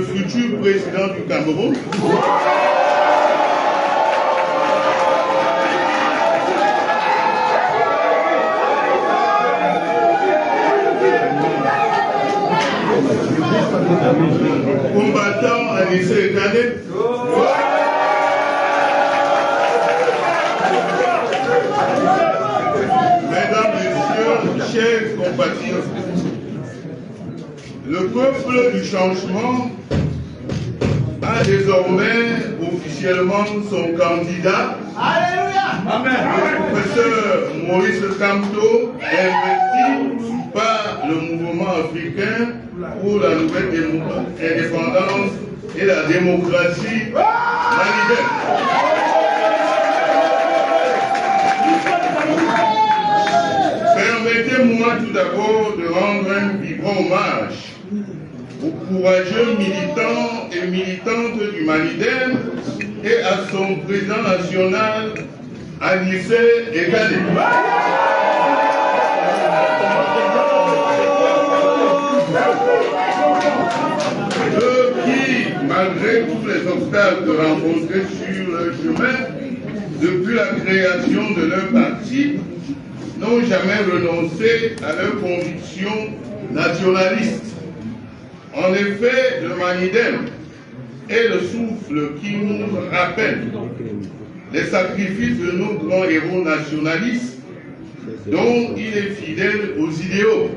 le futur président du Cameroun. Combattant Anissé Ekané. Mesdames, Messieurs, chers compatriotes, le peuple du changement a désormais officiellement son candidat. Alléluia. Amen. Le professeur Maurice Kamto, investi par le mouvement africain pour la nouvelle indépendance et la démocratie malienne. Permettez-moi tout d'abord de rendre un vibrant hommage aux courageux militants et militantes du Malidem et à son président national, Anissé Ekané. Eux qui, malgré tous les obstacles rencontrés sur leur chemin depuis la création de leur parti, n'ont jamais renoncé à leurs convictions nationalistes. En effet, le Malidem est le souffle qui nous rappelle les sacrifices de nos grands héros nationalistes dont il est fidèle aux idéaux.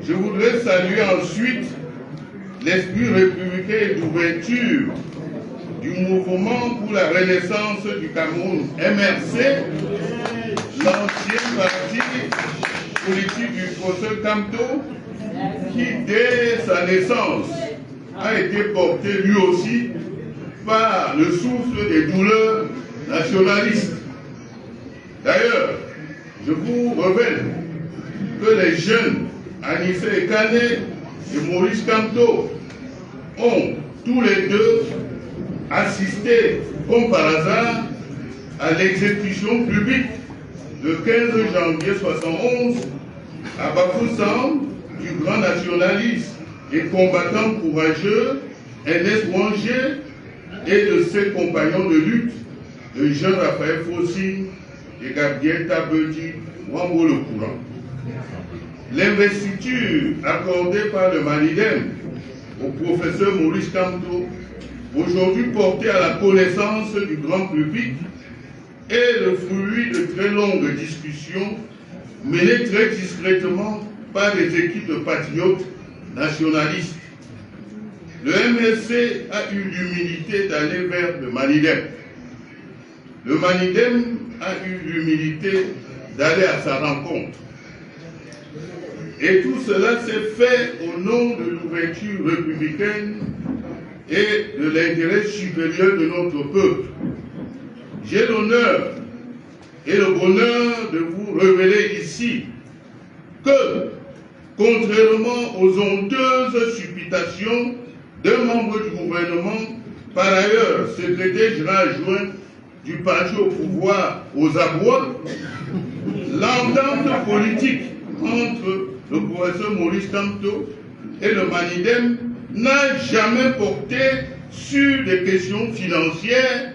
Je voudrais saluer ensuite l'esprit républicain et d'ouverture du mouvement pour la renaissance du Cameroun, MRC, l'ancien parti politique du professeur Kamto, qui dès sa naissance a été porté lui aussi par le souffle des douleurs nationalistes. D'ailleurs, je vous révèle que les jeunes Anissé Ekané et Maurice Kamto ont tous les deux assisté, comme par hasard, à l'exécution publique le 15 janvier 1971 à Bafoussam du grand nationaliste et combattant courageux Ernest Wanger et de ses compagnons de lutte, de Jean-Raphaël Fossi et Gabriel Tabedi Wambo le Courant. L'investiture accordée par le Malidem au professeur Maurice Kamto, aujourd'hui portée à la connaissance du grand public, est le fruit de très longues discussions menées très discrètement par des équipes de patriotes nationalistes. Le MSC a eu l'humilité d'aller vers le Malidem. Le Malidem a eu l'humilité d'aller à sa rencontre. Et tout cela s'est fait au nom de l'ouverture républicaine et de l'intérêt supérieur de notre peuple. J'ai l'honneur et le bonheur de vous révéler ici que, contrairement aux honteuses supputations d'un membre du gouvernement, par ailleurs secrétaire général adjoint du parti au pouvoir aux abois, l'entente politique entre le professeur Maurice Kamto et le Malidem n'a jamais porté sur des questions financières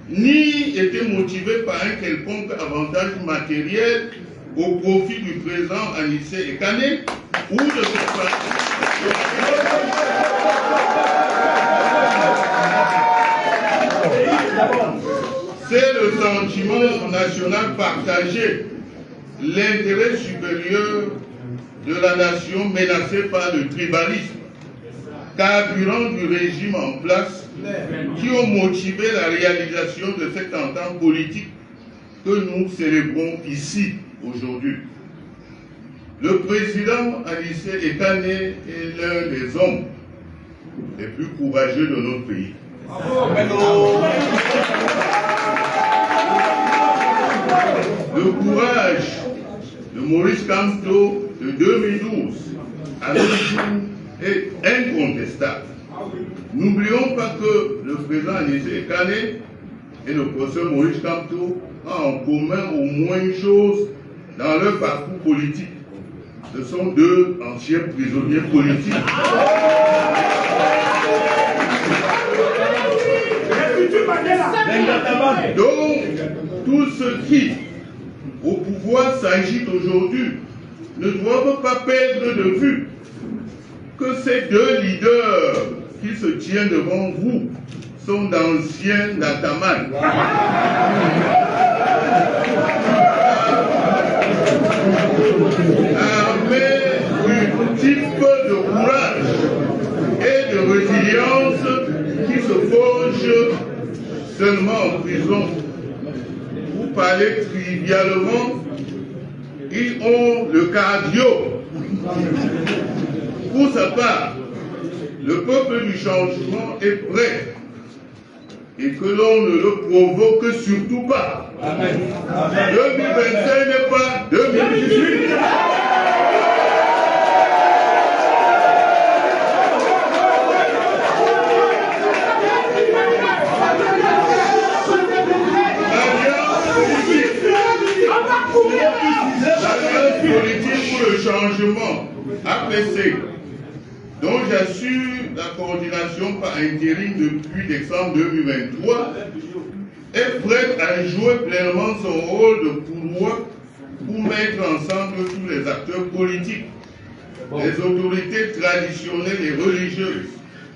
ni été motivé par un quelconque avantage matériel au profit du président Anissé Ekané ou de ses partis. C'est le sentiment national partagé, l'intérêt supérieur de la nation menacée par le tribalisme, carburant du régime en place, qui ont motivé la réalisation de cette entente politique que nous célébrons ici aujourd'hui. Le président Anissé Ekané est l'un des hommes les plus courageux de notre pays. Le courage de Maurice Kamto de 2012 à nos jours est incontestable. N'oublions pas que le président Anissé Ekané et le professeur Maurice Kamto ont en commun au moins une chose dans leur parcours politique. Ce sont deux anciens prisonniers politiques. Donc, tous ceux qui, au pouvoir, s'agitent aujourd'hui, ne doivent pas perdre de vue que ces deux leaders qui se tiennent devant vous sont d'anciens Nataman. Armés du type de courage et de résilience qui se forgent seulement en prison. Vous parlez trivialement, ils ont le cardio. Pour sa part, le peuple du changement est prêt et que l'on ne le provoque surtout pas. Amen. 2025 n'est pas 2018. L'Alliance politique pour le changement, APC, dont j'assure la coordination par intérim depuis décembre 2023, est prête à jouer pleinement son rôle de courroie pour mettre ensemble tous les acteurs politiques, les autorités traditionnelles et religieuses,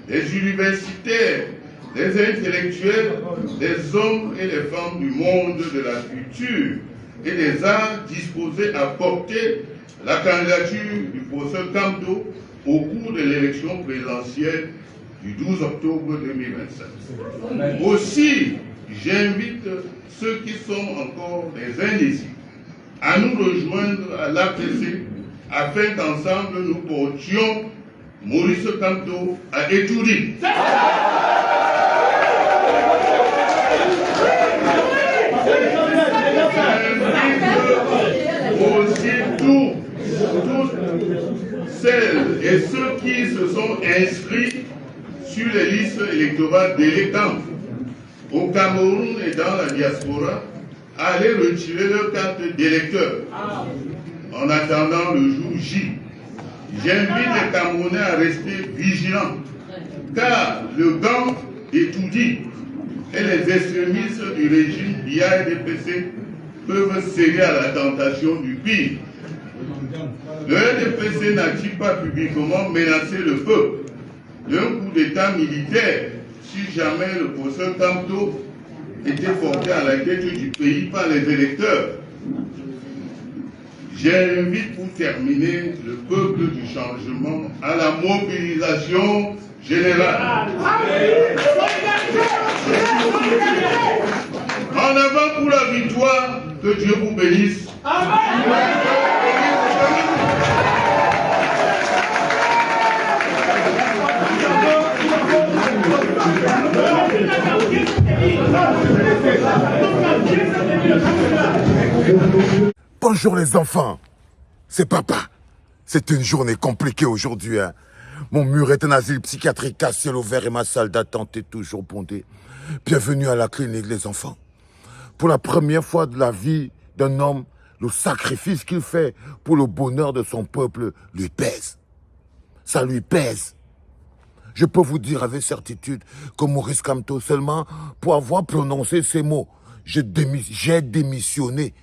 les universitaires, les intellectuels, les hommes et les femmes du monde de la culture et des arts disposés à porter la candidature du professeur Kamto au cours de l'élection présidentielle du 12 octobre 2025. Aussi, j'invite ceux qui sont encore des indécis à nous rejoindre à l'APC afin qu'ensemble nous portions Maurice Kamto à Étoudi. Aussi toutes celles et ceux qui se sont inscrits sur les listes électorales d'électants au Cameroun et dans la diaspora à aller retirer leur carte d'électeur en attendant le jour J. J'invite les Camerounais à rester vigilants car le gang étoudie et les extrémistes du régime BIA-RDPC peuvent céder à la tentation du pire. Le RDPC n'a-t-il pas publiquement menacé le peuple d'un coup d'État militaire si jamais le professeur Kamto était porté à la tête du pays par les électeurs? J'invite pour terminer le peuple du changement à la mobilisation générale. En avant pour la victoire, que Dieu vous bénisse. Bonjour les enfants, c'est papa. C'est une journée compliquée aujourd'hui. Hein. Mon mur est un asile psychiatrique à ciel ouvert et ma salle d'attente est toujours bondée. Bienvenue à la clinique les enfants. Pour la première fois de la vie d'un homme, le sacrifice qu'il fait pour le bonheur de son peuple lui pèse. Ça lui pèse. Je peux vous dire avec certitude que Maurice Kamto, seulement pour avoir prononcé ces mots, j'ai démissionné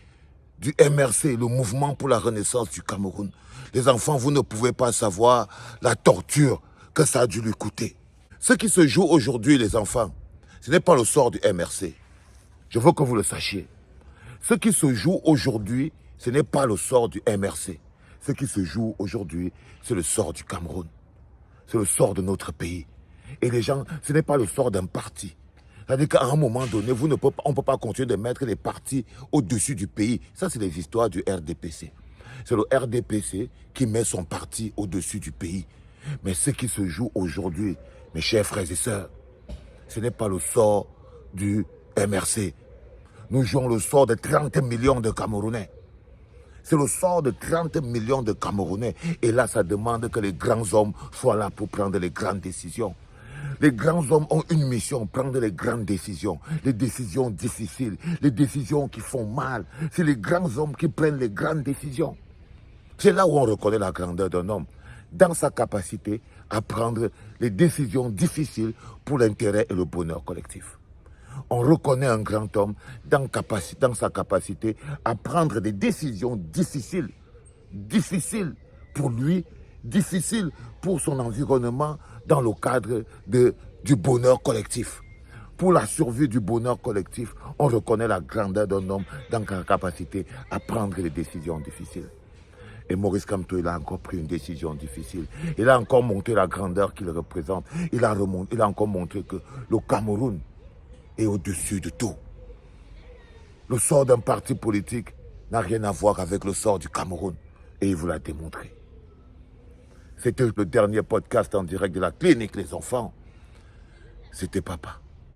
du MRC, le mouvement pour la renaissance du Cameroun. Les enfants, vous ne pouvez pas savoir la torture que ça a dû lui coûter. Ce qui se joue aujourd'hui, les enfants, ce n'est pas le sort du MRC. Je veux que vous le sachiez. Ce qui se joue aujourd'hui, ce n'est pas le sort du MRC. Ce qui se joue aujourd'hui, c'est le sort du Cameroun. C'est le sort de notre pays. Et les gens, ce n'est pas le sort d'un parti. C'est-à-dire qu'à un moment donné, on ne peut pas continuer de mettre les partis au-dessus du pays. Ça, c'est les histoires du RDPC. C'est le RDPC qui met son parti au-dessus du pays. Mais ce qui se joue aujourd'hui, mes chers frères et sœurs, ce n'est pas le sort du MRC. Nous jouons le sort de 30 millions de Camerounais. C'est le sort de 30 millions de Camerounais. Et là, ça demande que les grands hommes soient là pour prendre les grandes décisions. Les grands hommes ont une mission, prendre les grandes décisions, les décisions difficiles, les décisions qui font mal. C'est les grands hommes qui prennent les grandes décisions. C'est là où on reconnaît la grandeur d'un homme, dans sa capacité à prendre les décisions difficiles pour l'intérêt et le bonheur collectif. On reconnaît un grand homme dans sa capacité à prendre des décisions difficiles. Difficiles pour lui, difficiles pour son environnement dans le cadre du bonheur collectif. Pour la survie du bonheur collectif, on reconnaît la grandeur d'un homme dans sa capacité à prendre des décisions difficiles. Et Maurice Kamto, il a encore pris une décision difficile. Il a encore montré la grandeur qu'il représente. Il a encore montré que le Cameroun est au-dessus de tout. Le sort d'un parti politique n'a rien à voir avec le sort du Cameroun. Et il vous l'a démontré. C'était le dernier podcast en direct de la clinique Les Enfants. C'était papa.